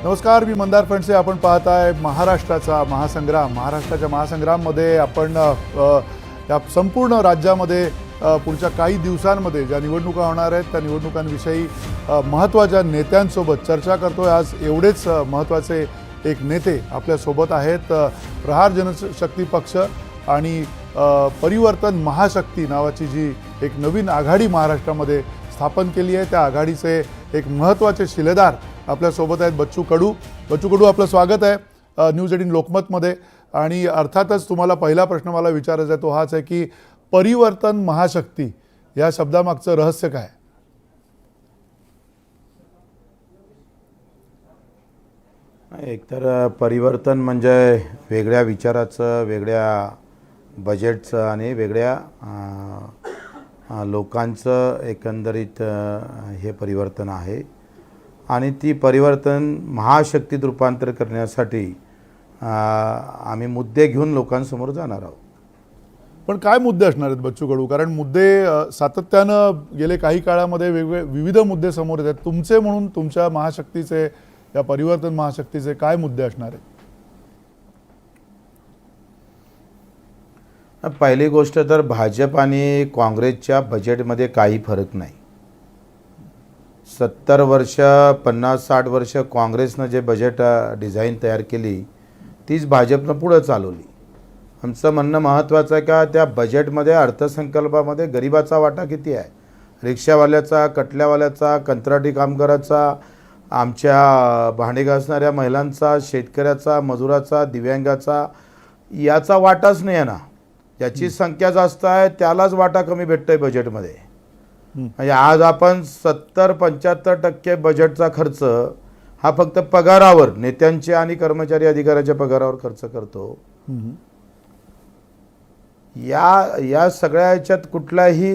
नमस्कार, मी मंदार फणसे. आपण पाहताय महाराष्ट्राचा महासंग्राम. महाराष्ट्राच्या महासंग्राममध्ये आपण या संपूर्ण राज्यामध्ये पुढच्या काही दिवसांमध्ये ज्या निवडणुका होणार आहेत त्या निवडणुकांविषयी महत्त्वाच्या नेत्यांसोबत चर्चा करतोय. आज एवढेच महत्त्वाचे एक नेते आपल्यासोबत आहेत. प्रहार जनशक्ती पक्ष आणि परिवर्तन महाशक्ती नावाची जी एक नवीन आघाडी महाराष्ट्रामध्ये स्थापन केली आहे, त्या आघाडीचे एक महत्त्वाचे शिलेदार आपल्यासोबत आहेत. बच्चू कडू, आपलं स्वागत आहे न्यूज 18 लोकमतमध्ये. आणि अर्थातच तुम्हाला पहिला प्रश्न मला विचारायचा आहे तो हाच आहे की परिवर्तन महाशक्ती या शब्दामागचं रहस्य काय? एकतर परिवर्तन म्हणजे वेगळ्या विचाराचं, वेगळ्या बजेटचं आणि वेगळ्या लोकांचं एकंदरीत हे परिवर्तन आहे. आणि ती परिवर्तन महाशक्तीत रूपांतर करण्यासाठी आम्ही मुद्दे घेऊन लोकांसमोर जाणार आहोत. पण काय मुद्दे असणार आहेत बच्चू कडू? कारण मुद्दे सातत्यानं गेले काही काळामध्ये विविध मुद्दे समोर येतात. तुमचे म्हणून तुमच्या महाशक्तीचे, या परिवर्तन महाशक्तीचे काय मुद्दे असणार आहेत? पहिली गोष्ट तर भाजप आणि काँग्रेसच्या बजेटमध्ये काही फरक नाही. 70 वर्ष 50-60 वर्ष काँग्रेसनं जे बजेट डिझाईन तयार केली तीच भाजपनं पुढं चालवली. आमचं म्हणणं महत्त्वाचं आहे का त्या बजेटमध्ये, अर्थसंकल्पामध्ये गरिबाचा वाटा किती आहे, रिक्षावाल्याचा, कटल्यावाल्याचा, कंत्राटी कामगाराचा, आमच्या भांडे घासणाऱ्या महिलांचा, शेतकऱ्याचा, मजुराचा, दिव्यांगाचा, याचा वाटाच नाही आहे ना. ज्याची संख्या जास्त आहे त्यालाच वाटा कमी भेटतो आहे बजेटमध्ये. म्हणजे आज आपण 70-75% बजेटचा खर्च हा फक्त पगारावर, नेत्यांचे आणि कर्मचारी अधिकाऱ्याच्या पगारावर खर्च करतो. या सगळ्या याच्यात कुठलाही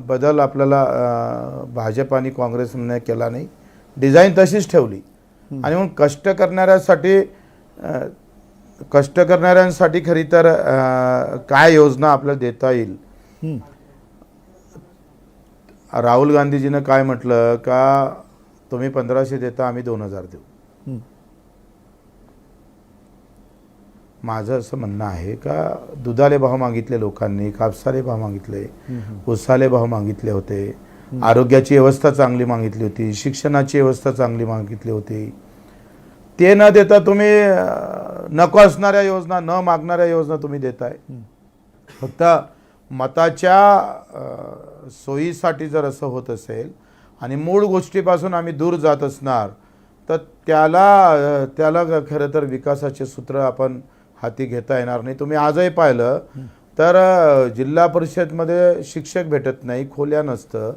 बदल आपल्याला भाजप आणि काँग्रेसने केला नाही. डिझाईन तशीच ठेवली. आणि म्हणून कष्ट करणाऱ्यांसाठी खरी तर काय योजना आपल्याला देता येईल. राहुल गांधीजीनं काय म्हटलं का तुम्ही 1500 देता, आम्ही 2000 देऊ. माझं असं म्हणणं आहे का दुधाले भाव मागितले लोकांनी, कापसाले भाव मागितले, ऊसाले भाव मागितले होते, आरोग्याची व्यवस्था चांगली मागितली होती, शिक्षणाची व्यवस्था चांगली मागितली होती. ते न देता तुम्ही नको असणाऱ्या योजना, न मागणाऱ्या योजना तुम्ही देताय. फक्त मताच्या सोयीसाठी जर असं होत असेल आणि मूळ गोष्टीपासून आम्ही दूर जात असणार तर त्याला खरं तर विकासाचे सूत्र आपण हाती घेता येणार नाही. तुम्ही आजही पाहिलं तर जिल्हा परिषदमध्ये शिक्षक भेटत नाही, खोल्या नसतं.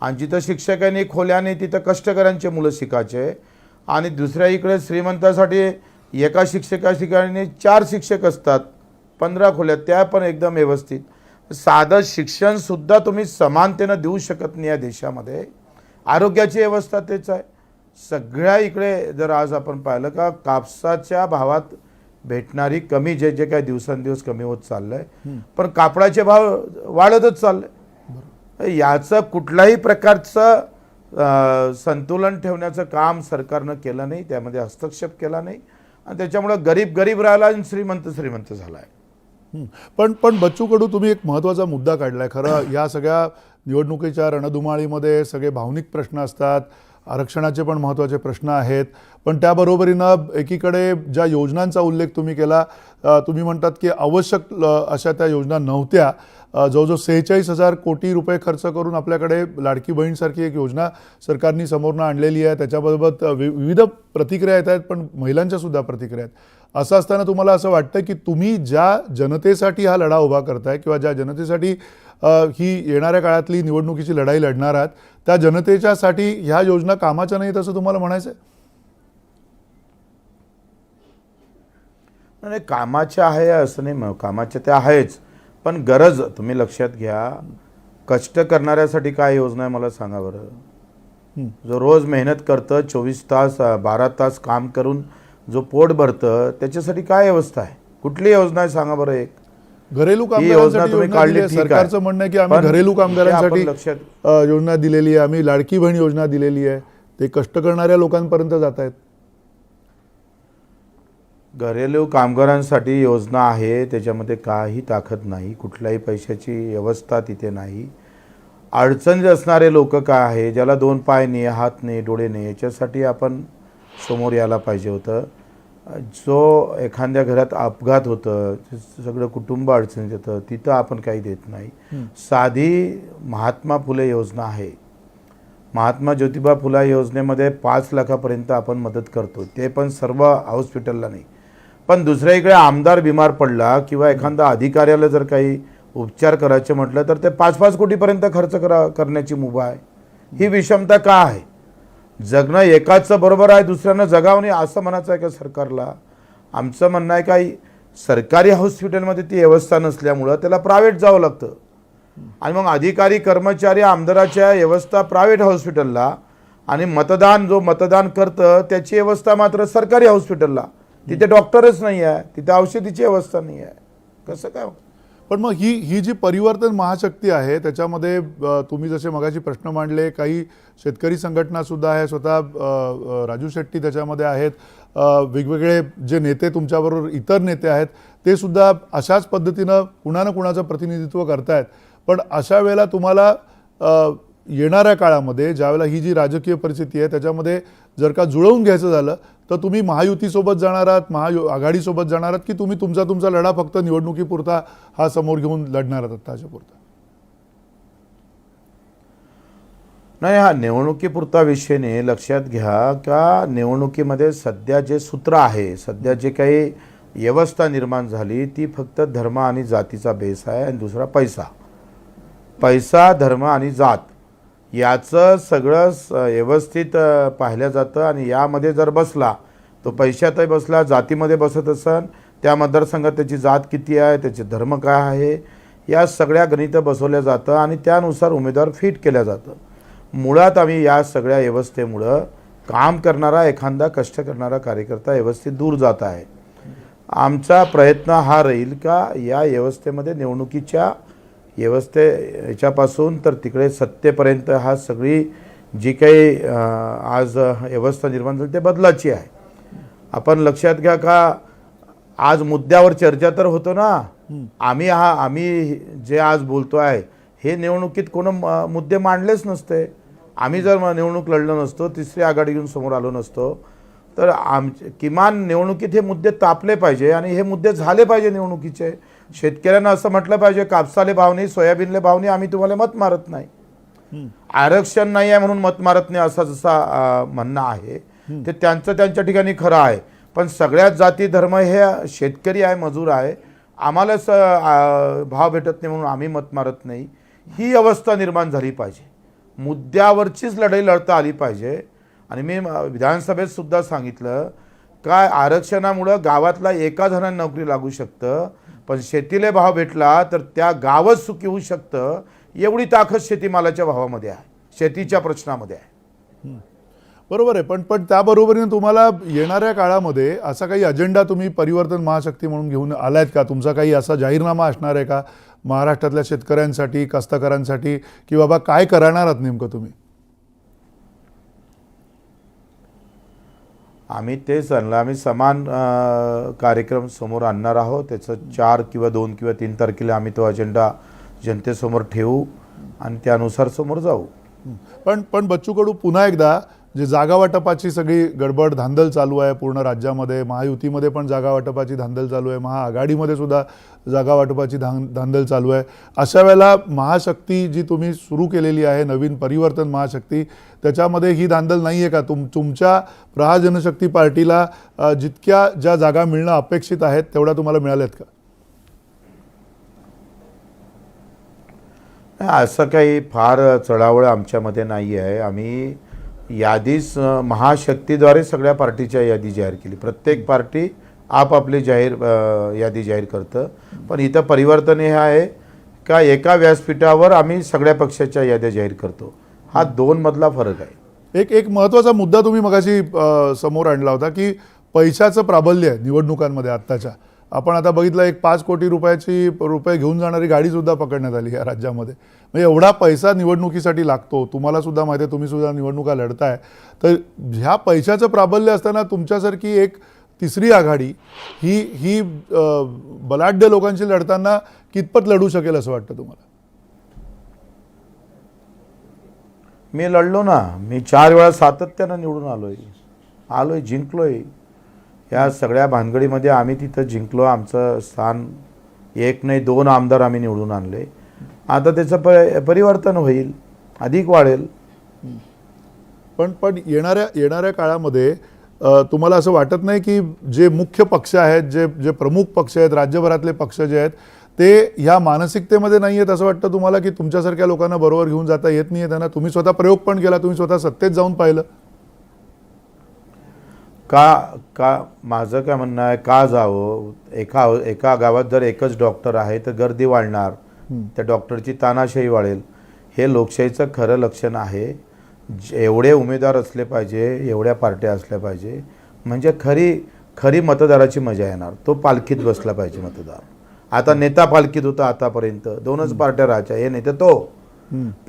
आणि जिथं शिक्षकांनी खोल्या नाही तिथं कष्टकऱ्यांचे मुलं शिकायचे. आणि दुसऱ्या इकडे श्रीमंतासाठी एका ठिकाणी 4 शिक्षक असतात, 15 खोल्या, त्या पण एकदम व्यवस्थित. साधं शिक्षणसुद्धा तुम्ही समानतेनं देऊ शकत नाही या देशामध्ये. आरोग्याची व्यवस्था तेच आहे. सगळ्या इकडे जर आज आपण पाहिलं का कापसाच्या भावात भेटणारी कमी, जे काय दिवसेंदिवस कमी होत चाललं आहे, पण कापडाचे भाव वाढतच चालले. याचं कुठल्याही प्रकारचं संतुलन ठेवण्याचं काम सरकारनं केलं नाही, त्यामध्ये हस्तक्षेप केला नाही. आणि त्याच्यामुळं गरीब राहिला आणि श्रीमंत झाला आहे. पण बच्चू कडू, तुम्ही एक महत्त्वाचा मुद्दा काढलाय. खरं या सगळ्या निवडणुकीच्या रणधुमाळीमध्ये सगळे भावनिक प्रश्न असतात, आरक्षणाचे पण महत्त्वाचे प्रश्न आहेत. पण त्याबरोबरीनं एकीकडे ज्या योजनांचा उल्लेख तुम्ही केला, तुम्ही म्हणतात की आवश्यक अशा त्या योजना नव्हत्या. जवळजवळ 46,000 कोटी रुपये खर्च करून आपल्याकडे लाडकी बहीणसारखी एक योजना सरकारने समोरनं आणलेली आहे. त्याच्याबरोबर विविध प्रतिक्रिया येत आहेत, पण महिलांच्या सुद्धा प्रतिक्रिया आहेत. असं असताना तुम्हाला असं वाटतं की तुम्ही ज्या जनतेसाठी हा लढा उभा करताय किंवा ज्या जनतेसाठी ही येणाऱ्या काळातली निवडणुकीची लढाई लढणार आहात, त्या जनतेच्यासाठी ह्या योजना कामाच्या नाहीत असं तुम्हाला म्हणायचं आहे? नाही, कामाच्या आहे असं नाही, कामाच्या त्या आहेच. पण गरज तुम्ही लक्षात घ्या, कष्ट करणाऱ्यासाठी काय योजना आहे मला सांगा बरं. जो रोज मेहनत करतं, 24 तास 12 तास काम करून जो पोट भरतं, त्याच्यासाठी काय व्यवस्था आहे? कुठली योजना आहे सांगा बरं. एक घरेलू कामगारांसाठी तुम्ही काढली, सरकारचं म्हणणं आहे की आम्ही घरेलू कामगारांसाठी योजना दिलेली आहे, आम्ही लाडकी बहीण योजना दिलेली आहे, ते कष्ट करणाऱ्या लोकांपर्यंत जात आहेत. घरेलू कामगारांसाठी योजना आहे, त्याच्यामध्ये काही ताकद नाही, कुठल्याही पैशाची व्यवस्था तिथे नाही. अडचणीत असणारे लोक काय आहे, ज्याला 2 पाय नाही, हात नाही, डोळे नाही, याच्यासाठी आपण समोर यायला पाहिजे होतं. जो एखाद्या घरात अपघात होतं, सगळं कुटुंब अडचणीत येतं, तिथं आपण काही देत नाही. साधी महात्मा फुले योजना आहे, महात्मा ज्योतिबा फुले योजनेमध्ये 5 लाखापर्यंत आपण मदत करतो, ते पण सर्व हॉस्पिटलला नाही. पण दुसऱ्या इकडे आमदार बिमार पडला किंवा एखादा अधिकाऱ्याला जर काही उपचार करायचे म्हटलं तर ते 5-5 कोटीपर्यंत खर्च करण्याची मुभा आहे. ही विषमता का आहे? जगणं एकाचं बरोबर आहे, दुसऱ्यानं जगावं नाही असं म्हणायचं आहे का सरकारला? आमचं म्हणणं आहे काही सरकारी हॉस्पिटलमध्ये ती व्यवस्था नसल्यामुळं त्याला प्रायव्हेट जावं लागतं. आणि मग अधिकारी कर्मचारी आमदाराच्या व्यवस्था प्रायव्हेट हॉस्पिटलला, आणि मतदान करतं त्याची व्यवस्था मात्र सरकारी हॉस्पिटलला. तिथे डॉक्टरच नाही आहे, तिथे औषधीची व्यवस्था नाही आहे. कसं काय? पण मग ही जी परिवर्तन महाशक्ती आहे त्याच्यामध्ये तुम्ही जसे मगाशी प्रश्न मांडले, काही शेतकरी संघटना सुद्धा आहे, स्वतः राजू शेट्टी त्याच्यामध्ये आहेत, वेगवेगळे जे नेते तुमच्याबरोबर इतर नेते आहेत ते सुद्धा अशाच पद्धतीनं कुणा ना कुणाचं प्रतिनिधित्व करतायत. पण अशा वेळेला तुम्हाला येणाऱ्या काळामध्ये ज्यावेळेला ही जी राजकीय परिस्थिती आहे त्याच्यामध्ये जर का जुळवून घ्यायचं झालं तर तुम्ही महायुतीसोबत जाणार आहात, महाआघाडीसोबत जाणार आहात, की तुम्ही तुमचा लढा फक्त निवडणुकीपुरता हा समोर घेऊन लढणार आहात आत्ताच्या पुरता? नाही, हा निवडणुकीपुरता विषय नाही. लक्षात घ्या का निवडणुकीमध्ये सध्या जे सूत्र आहे, सध्या जे काही व्यवस्था निर्माण झाली ती फक्त धर्म आणि जातीचा बेस आहे, आणि दुसरा पैसा, धर्म आणि जात याचं सगळं व्यवस्थित पाहिलं जातं. आणि यामध्ये जर बसला तो पैशातही बसला, जातीमध्ये बसत असन, त्या मतदारसंघात त्याची जात किती आहे, त्याचे धर्म काय आहे, या सगळ्या गणितं बसवल्या जातं आणि त्यानुसार उमेदवार फिट केल्या जातं. मुळात आम्ही या सगळ्या व्यवस्थेमुळं काम करणारा एखादा कष्ट करणारा कार्यकर्ता व्यवस्थित दूर जात आहे. आमचा प्रयत्न हा राहील का या व्यवस्थेमध्ये निवडणुकीच्या याच्यापासून तर तिकडे सत्तेपर्यंत हा सगळी जी काही आज व्यवस्था निर्माण झाली ते बदलाची आहे. आपण लक्षात घ्या का आज मुद्द्यावर चर्चा तर होतो ना. आम्ही जे आज बोलतो आहे हे निवडणुकीत कोण मुद्दे मांडलेच नसते. आम्ही जर निवडणूक लढलो नसतो, तिसरी आघाडी घेऊन समोर आलो नसतो, तर किमान निवडणुकीत हे मुद्दे तापले पाहिजे आणि हे मुद्दे झाले पाहिजे निवडणुकीचे. शेतकऱ्यांना असं म्हटलं पाहिजे कापसाले भाव नाही, सोयाबीनले भाव नाही, आम्ही तुम्हाला मत मारत नाही, आरक्षण नाही आहे म्हणून मत मारत नाही असा जसा म्हणणं आहे ते त्यांच्या ठिकाणी खरं आहे. पण सगळ्याच जाती धर्म हे शेतकरी आहे, मजूर आहे, आम्हालाच भाव भेटत नाही म्हणून आम्ही मत मारत नाही, ही अवस्था निर्माण झाली पाहिजे. मुद्द्यावरचीच लढाई लढता आली पाहिजे. आणि मी विधानसभेत सुद्धा सांगितलं काय आरक्षणामुळं गावातला एका जणांना नोकरी लागू शकतं, पण शेतीला भाव भेटला तर त्या गावच सुखी होऊ शकतं. एवढी ताकद शेतीमालाच्या भावामध्ये आहे, शेतीच्या प्रश्नामध्ये आहे. बरोबर आहे. पण त्याबरोबरीने तुम्हाला येणाऱ्या काळामध्ये असा काही अजेंडा तुम्ही परिवर्तन महाशक्ती म्हणून घेऊन आलायत का? तुमचा काही असा जाहीरनामा असणार आहे का महाराष्ट्रातल्या शेतकऱ्यांसाठी, कास्तकारांसाठी, की बाबा काय करणार आहात नेमकं तुम्ही? आम्ही तेच आणलं. आम्ही समान कार्यक्रम समोर आणणार आहोत. त्याचं 4 किंवा 2 किंवा 3 तारखेला आम्ही तो अजेंडा जनतेसमोर ठेवू आणि त्यानुसार समोर जाऊ. पण बच्चू कडू, पुन्हा एकदा जे जागा वाटपाची सगळी गडबड धांदल चालू आहे पूर्ण राज्यामध्ये, महायुतीमध्ये पण जागा वाटपाची धांदल चालू आहे, महाआघाडीमध्ये सुद्धा जागा वाटपाची धांदल चालू आहे. अशा वेळेला महाशक्ती जी तुम्ही सुरू केलेली आहे, नवीन परिवर्तन महाशक्ती, त्याच्यामध्ये ही धांदल नाही आहे का? तुमच्या प्रहार जनशक्ती पार्टीला ज्या जागा मिळणं अपेक्षित आहेत तेवढ्या तुम्हाला मिळाल्यात का? असं काही फार चढावळ आमच्यामध्ये नाही आहे. आम्ही यादीच महाशक्तीद्वारे सगळ्या पार्टीच्या यादी जाहीर केली. प्रत्येक पार्टी आपापली यादी जाहीर करतं. पण इथं परिवर्तन हे आहे का एका व्यासपीठावर आम्ही सगळ्या पक्षाच्या याद्या जाहीर करतो. हा 2 मधला फरक आहे. एक महत्त्वाचा मुद्दा तुम्ही मगाशी समोर आणला होता की पैशाचं प्राबल्य आहे निवडणुकांमध्ये आत्ताच्या. आपण आता बघितलं 5 कोटी रुपये घेऊन जाणारी गाडीसुद्धा पकडण्यात आली या राज्यामध्ये. म्हणजे एवढा पैसा निवडणुकीसाठी लागतो. तुम्हाला सुद्धा माहिती आहे, तुम्ही सुद्धा निवडणुका लढताय. तर ह्या पैशाचं प्राबल्य असताना तुमच्यासारखी एक तिसरी आघाडी ही बलाढ्य लोकांशी लढताना कितपत लढू शकेल असं वाटतं तुम्हाला? मी लढलो ना, मी 4 वेळा सातत्यानं निवडून आलोय जिंकलोय. या सगळ्या भानगडीमध्ये आम्ही तिथं जिंकलो. आमचं स्थान 1 नाही 2 आमदार आम्ही निवडून आणले. आता त्याचं परिवर्तन होईल, अधिक वाढेल. पण येणाऱ्या काळामध्ये तुम्हाला असं वाटत नाही की जे मुख्य पक्ष आहेत, जे प्रमुख पक्ष आहेत, राज्यभरातले पक्ष जे आहेत ते ह्या मानसिकतेमध्ये नाही आहेत असं वाटतं तुम्हाला, की तुमच्यासारख्या लोकांना बरोबर घेऊन जाता येत नाही आहे त्यांना? तुम्ही स्वतः प्रयोग पण केला, तुम्ही स्वतः सत्तेत जाऊन पाहिलं. का माझं काय म्हणणं आहे, का जावं? एका गावात जर एकच डॉक्टर आहे तर गर्दी वाढणार, त्या डॉक्टरची तानाशाही वाढेल. हे लोकशाहीचं खरं लक्षण आहे. एवढे उमेदवार असले पाहिजे, एवढ्या पार्ट्या असल्या पाहिजे, म्हणजे खरी मतदाराची मजा येणार. तो पालखीत बसला पाहिजे मतदार. आता नेता पालखीत होता आतापर्यंत, 2च पार्ट्या राहायच्या. हे नाही तर तो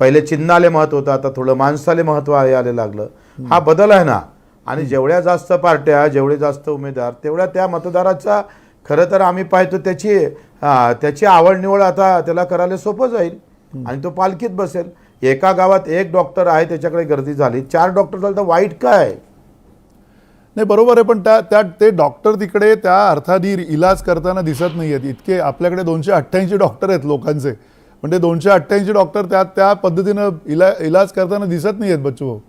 पहिले चिन्हाले महत्व होतं, आता थोडं माणसाले महत्व यायला लागलं. हा बदल आहे ना. आणि जेवढ्या जास्त पार्ट्या, जेवढे जास्त उमेदवार, तेवढ्या त्या मतदाराचा खरं तर आम्ही पाहतो त्याची आवड निवड आता त्याला करायला सोपं जाईल आणि तो पालखीत बसेल. एका गावात 1 डॉक्टर आहे, त्याच्याकडे गर्दी झाली, 4 डॉक्टर झाले तर वाईट काय? नाही, बरोबर आहे. पण ते डॉक्टर तिकडे त्या अर्थाने इलाज करताना दिसत नाही आहेत. इतके आपल्याकडे 288 डॉक्टर आहेत लोकांचे, पण ते 288 डॉक्टर त्या पद्धतीनं इलाज करताना दिसत नाही आहेत बच्चू भाऊ.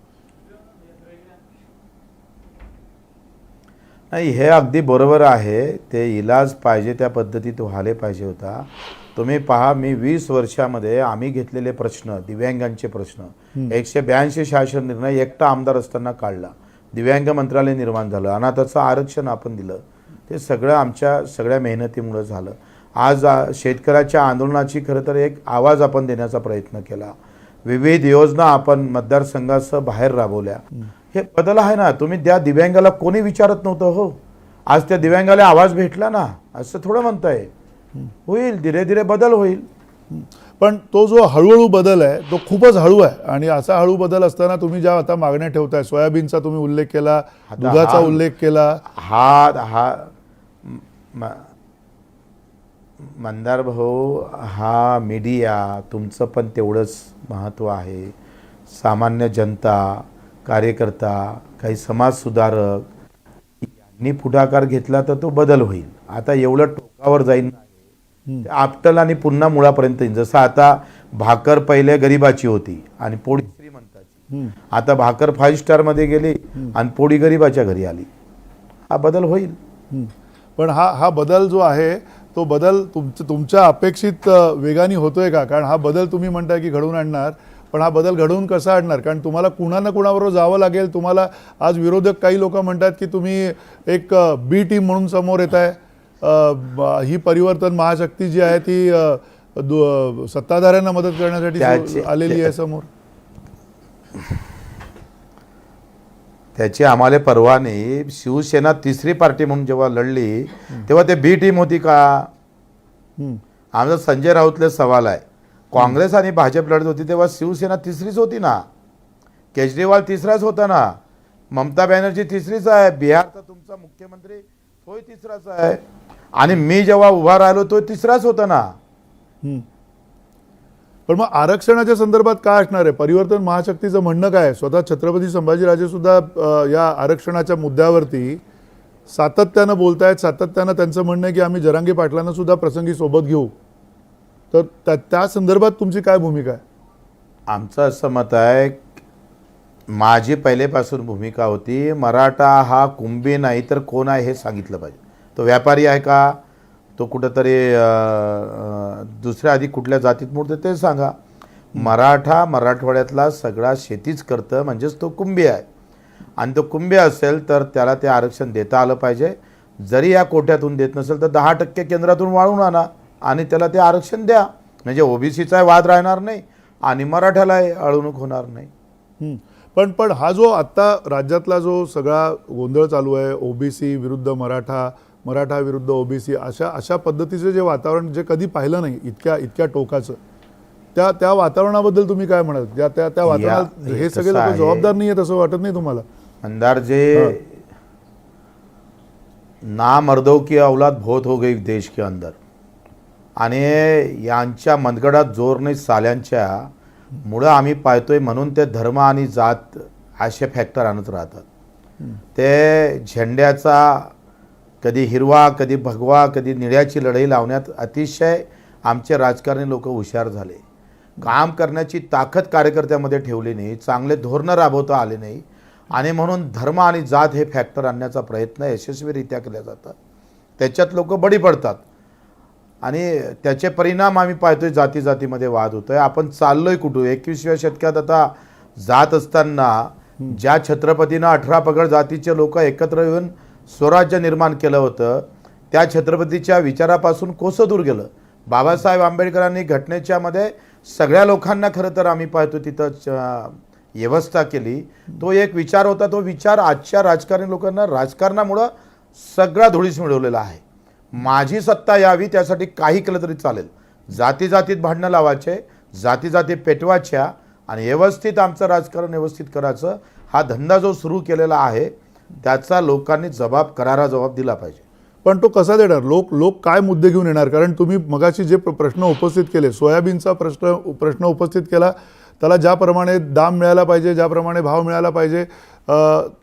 नाही, हे अगदी बरोबर आहे. ते इलाज पाहिजे त्या पद्धतीत व्हायला पाहिजे होता. तुम्ही पहा, मी 20 वर्षामध्ये आम्ही घेतलेले प्रश्न, दिव्यांगांचे प्रश्न, 182 शासन निर्णय एकटा आमदार असताना काढला. दिव्यांग मंत्रालय निर्माण झालं, अनाथाचं आरक्षण आपण दिलं. ते सगळं आमच्या सगळ्या मेहनतीमुळे झालं. आज शेतकऱ्याच्या आंदोलनाची खरं तर एक आवाज आपण देण्याचा प्रयत्न केला. विविध योजना आपण मतदारसंघासह बाहेर राबवल्या. हे बदल आहे ना. तुम्ही त्या दिव्यांगाला कोणी विचारत नव्हतं हो, आज त्या दिव्यांगाला आवाज भेटला ना. असं थोडं म्हणताय. होईल, धीरे धीरे बदल होईल. पण तो जो हळूहळू बदल आहे तो खूपच हळू आहे. आणि असा हळू बदल असताना तुम्ही ज्या आता मागण्या ठेवताय, सोयाबीनचा तुम्ही उल्लेख केला, दुधाचा उल्लेख केला, मंदार भाऊ, हा मीडिया तुमचं पण तेवढंच महत्त्व आहे. सामान्य जनता, कार्यकर्ता, काही समाजसुधारक यांनी पुढाकार घेतला तर तो बदल होईल. आता एवढं टोकावर जाईल आपटल आणि पुन्हा मुळापर्यंत येईल. जसं आता भाकर पहिले गरिबाची होती आणि पोळी श्रीमंताची, आता भाकर 5 स्टारमध्ये गेली आणि पोळी गरिबाच्या घरी आली. हा बदल होईल. पण हा बदल जो आहे तो बदल तुमच्या अपेक्षित वेगाने होतोय का? कारण हा बदल तुम्ही म्हणताय की घडवून आणणार, पण हा बदल घडवून कसा आणणार? कारण तुम्हाला कुणा ना कुणाबरोबर जावं लागेल. तुम्हाला आज विरोधक काही लोक म्हणतात की तुम्ही एक बी टीम म्हणून समोर येत आहे. ही परिवर्तन महाशक्ती जी आहे ती सत्ताधाऱ्यांना मदत करण्यासाठी आलेली आहे समोर. त्याची आम्हाला परवा नाही. शिवसेना 3री पार्टी म्हणून जेव्हा लढली तेव्हा ते बी टीम होती का? आमचा संजय राऊतले सवाल आहे. काँग्रेस आणि भाजप लढत होती तेव्हा शिवसेना 3रीच होती ना. केजरीवाल 3राच होता ना. ममता बॅनर्जी 3रीच आहे. बिहारचा तुमचा मुख्यमंत्री तोही 3राच आहे. आणि मी जेव्हा उभा राहिलो तो 3राच होता ना. पण मग आरक्षणाच्या संदर्भात काय असणार आहे? परिवर्तन महाशक्तीचं म्हणणं काय? स्वतः छत्रपती संभाजीराजे सुद्धा या आरक्षणाच्या मुद्द्यावरती सातत्यानं बोलतायत. सातत्यानं त्यांचं म्हणणं आहे की आम्ही जरांगे पाटलांना सुद्धा प्रसंगी सोबत घेऊ. तर त्या संदर्भात तुमची काय भूमिका आहे? आमचं असं मत आहे, माझी पहिलेपासून भूमिका होती, मराठा हा कुंभी नाही तर कोण आहे हे सांगितलं पाहिजे. तो व्यापारी आहे का? तो कुठंतरी दुसऱ्या आधी कुठल्या जातीत मोडतं ते सांगा. मराठवाड्यातला सगळा शेतीच करतं म्हणजेच तो कुंभी आहे. आणि तो कुंभी असेल तर त्याला ते आरक्षण देता आलं पाहिजे. जरी या कोट्यातून देत नसेल तर 10% केंद्रातून वाढवून आणा आणि त्याला ते आरक्षण द्या. म्हणजे ओबीसीचा वाद राहणार नाही आणि मराठ्यालाही अळवणूक होणार नाही. पण हा जो आत्ता राज्यातला जो सगळा गोंधळ चालू आहे, ओबीसी विरुद्ध मराठा, मराठा विरुद्ध ओबीसी, अशा पद्धतीचं जे वातावरण जे कधी पाहिलं नाही इतक्या टोकाचं, त्या वातावरणाबद्दल तुम्ही काय म्हणाल? त्या वातावरणात हे सगळे लोक जबाबदार नाही आहेत असं वाटत नाही तुम्हाला? अंदाजे ना मर्दों की औलाद बहुत हो गई देश के अंदर आणि यांच्या मनगडात जोर नाही साल्यांच्या मुळं आम्ही पाहतोय म्हणून ते धर्म आणि जात असे फॅक्टर आणत राहतात ते झेंड्याचा कधी हिरवा कधी भगवा कधी निळ्याची लढाई लावण्यात अतिशय आमचे राजकारणी लोक हुशार झाले काम करण्याची ताकद कार्यकर्त्यामध्ये ठेवली नाही चांगले धोरणं राबवता आले नाही आणि म्हणून धर्म आणि जात हे फॅक्टर आणण्याचा प्रयत्न यशस्वीरित्या केला जातात त्याच्यात लोक बळी पडतात आणि त्याचे परिणाम आम्ही पाहतोय जाती जातीमध्ये वाद होतोय आपण चाललोय कुठं 21व्या शतकात आता जात असताना ज्या छत्रपतीनं 18 पगड जातीचे लोक एकत्र येऊन स्वराज्य निर्माण केलं होतं त्या छत्रपतीच्या विचारापासून कोसं दूर गेलं बाबासाहेब आंबेडकरांनी घटनेच्या मध्ये सगळ्या लोकांना खरं तर आम्ही पाहतो तिथं व्यवस्था केली तो एक विचार होता तो विचार आजच्या राजकारणी लोकांना राजकारणामुळं सगळा धुळीस मिळवलेला आहे माझी सत्ता यावी त्यासाठी काही केलं तरी चालेल जाती जातीत भांडणं लावायचे जाती जाती पेटवायच्या आणि व्यवस्थित आमचं राजकारण व्यवस्थित करायचं हा धंदा जो सुरू केलेला आहे त्याचा लोकांनी करारा जबाब दिला पाहिजे पण तो कसा देणार लोक काय मुद्दे घेऊन येणार कारण तुम्ही मगाशी जे प्रश्न उपस्थित केले सोयाबीनचा प्रश्न उपस्थित केला त्याला ज्याप्रमाणे दाम मिळाला पाहिजे ज्याप्रमाणे भाव मिळाला पाहिजे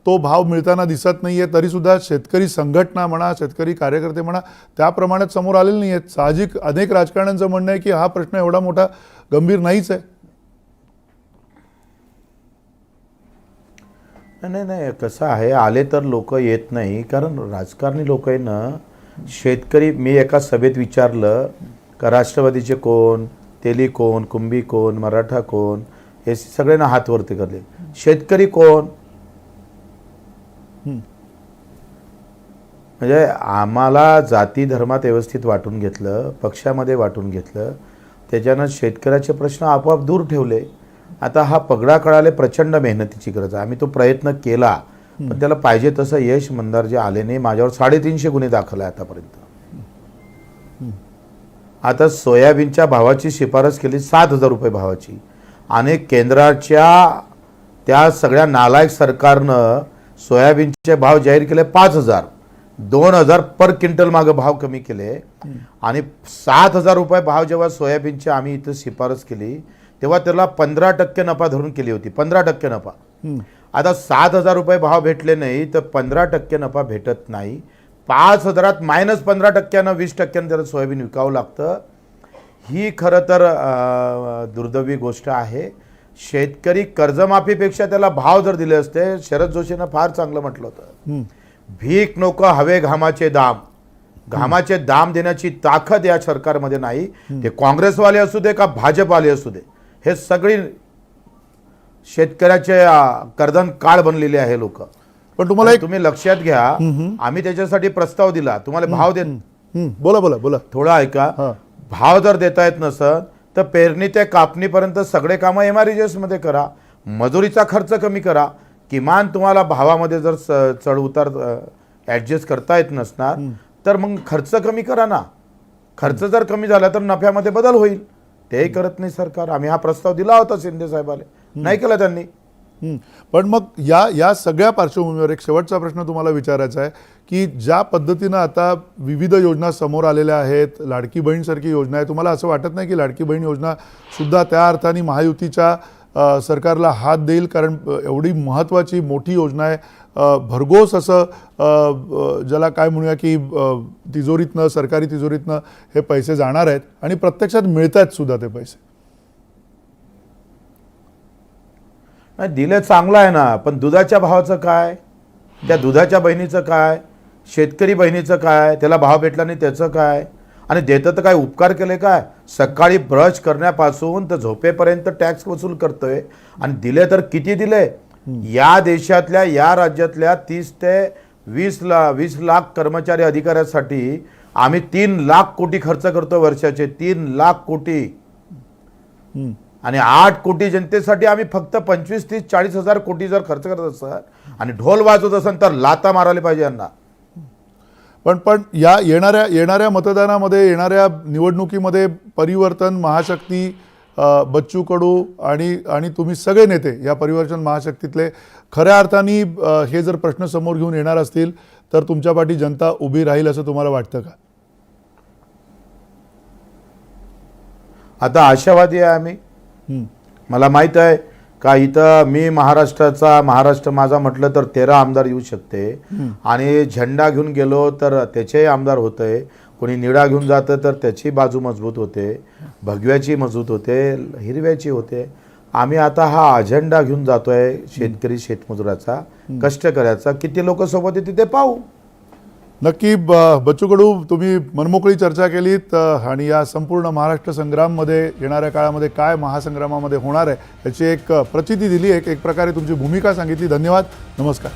तो भाव मिळताना दिसत नाही आहे तरीसुद्धा शेतकरी संघटना म्हणा शेतकरी कार्यकर्ते म्हणा त्याप्रमाणे समोर आलेले नाही आहेत साहजिक अनेक राजकारण्यांचं म्हणणं आहे की हा प्रश्न एवढा मोठा गंभीर नाहीच आहे नाही कसं आहे आले तर लोक येत नाही कारण राजकारणी लोक आहे ना शेतकरी मी एका सभेत विचारलं का राष्ट्रवादीचे कोण तेली कोण कुंभी कोण मराठा कोण हे सगळ्यांना हात वरती करले शेतकरी कोण म्हणजे आम्हाला जाती धर्मात व्यवस्थित वाटून घेतलं पक्षामध्ये वाटून घेतलं त्याच्यानं शेतकऱ्याचे प्रश्न आपोआप दूर ठेवले आता हा पगडा कळाले प्रचंड मेहनतीची गरज आहे आम्ही तो प्रयत्न केला पण त्याला पाहिजे तसं यश मंदारजी आले नाही माझ्यावर 350 गुन्हे दाखल आहे आतापर्यंत आता सोयाबीनच्या भावाची शिफारस केली 7,000 रुपये भावाची आणि केंद्राच्या त्या सगळ्या नालायक सरकारनं सोयाबीनचे भाव जाहीर केले 5,000 2,000 पर क्विंटल मागे भाव कमी केले आणि 7,000 रुपये भाव जेव्हा सोयाबीनची आम्ही इथं शिफारस केली तेव्हा त्याला 15% नफा धरून केली होती 15% नफा आता 7,000 रुपये भाव भेटले नाही तर 15% नफा भेटत नाही 5,000 मायनस 15%नं 20% त्याला सोयाबीन विकावं लागतं ही खरं तर दुर्दैवी गोष्ट आहे शेतकरी कर्जमाफीपेक्षा त्याला भाव जर दिले असते शरद जोशीनं फार चांगलं म्हटलं होतं भीक नको हवे घामाचे दाम देण्याची ताकद या सरकारमध्ये नाही ते काँग्रेसवाले असू दे का भाजपवाले असू दे हे सगळी शेतकऱ्याचे कर्दन काळ बनलेले आहे लोक पण तुम्हाला तुम्ही लक्षात घ्या आम्ही त्याच्यासाठी प्रस्ताव दिला तुम्हाला भाव देत बोला थोडा ऐका भाव जर देता येत नसत तर पेरणी ते कापणीपर्यंत सगळे कामं MREGS मध्ये करा मजुरीचा खर्च कमी करा किमान तुम्हाला भावामध्ये जर चढ उतार ॲडजस्ट करता येत नसणार तर मग खर्च कमी करा ना खर्च जर कमी झाला तर नफ्यामध्ये बदल होईल तेही करत नाही सरकार आम्ही हा प्रस्ताव दिला होता शिंदे साहेबाले नाही केला त्यांनी पण मग या सगळ्या पार्श्वभूमीवर एक शेवटचा प्रश्न तुम्हाला विचारायचा आहे की ज्या पद्धतीनं आता विविध योजना समोर आलेल्या आहेत लाडकी बहीणसारखी योजना आहे तुम्हाला असं वाटत नाही की लाडकी बहीण योजना सुद्धा त्या अर्थाने महायुतीच्या सरकारला हात देईल कारण एवढी महत्त्वाची मोठी योजना आहे भरघोस असं ज्याला काय म्हणूया की तिजोरीतनं सरकारी तिजोरीतनं हे पैसे जाणार आहेत आणि प्रत्यक्षात मिळत आहेत सुद्धा ते पैसे दिलं चांगलं आहे ना पण दुधाच्या भावाचं काय त्या दुधाच्या बहिणीचं काय शेतकरी बहिणीचं काय त्याला भाव भेटला नाही त्याचं काय आणि देतं तर काय उपकार केले काय सकाळी ब्रश करण्यापासून तर झोपेपर्यंत टॅक्स वसूल करतोय आणि दिले तर किती दिले या देशातल्या या राज्यातल्या 30 ते 20 लाख कर्मचारी अधिकाऱ्यासाठी आम्ही 3 लाख कोटी खर्च करतो वर्षाचे 3 लाख कोटी आणि 8 कोटी जनतेसाठी आम्ही फक्त 25, 30, 40 हजार कोटी जर खर्च करत असतात आणि ढोल वाजवत असेल तर लाता मारायला पाहिजे यांना पण या येणाऱ्या मतदानामध्ये येणाऱ्या निवडणुकीमध्ये परिवर्तन महाशक्ती बच्चू कडू आणि तुम्ही सगळे नेते या परिवर्तन महाशक्तीतले खऱ्या अर्थाने हे जर प्रश्न समोर घेऊन येणार असतील तर तुमच्या पाठी जनता उभी राहील असं तुम्हाला वाटतं का? आता आशावादी आहे आम्ही. हं. मला माहीत आहे का इथं मी महाराष्ट्र माझा म्हटलं तर 13 आमदार येऊ शकते आणि झेंडा घेऊन गेलो तर त्याचेही आमदार होते. कोणी निळा घेऊन जातं तर त्याची बाजू मजबूत होते, भगव्याची मजबूत होते, हिरव्याची होते. आम्ही आता हा अजेंडा घेऊन जातोय शेतकरी शेतमजुराचा, कष्टकऱ्याचा. किती लोक सोबत येते ते पाहू. नक्की बच्चू कडू, तुम्ही मनमोकळी चर्चा केलीत आणि या संपूर्ण महाराष्ट्र संग्राममध्ये येणाऱ्या काळामध्ये काय महासंग्रामामध्ये होणार आहे याची एक प्रचिती दिली, एक प्रकारे तुमची भूमिका सांगितली. धन्यवाद. नमस्कार.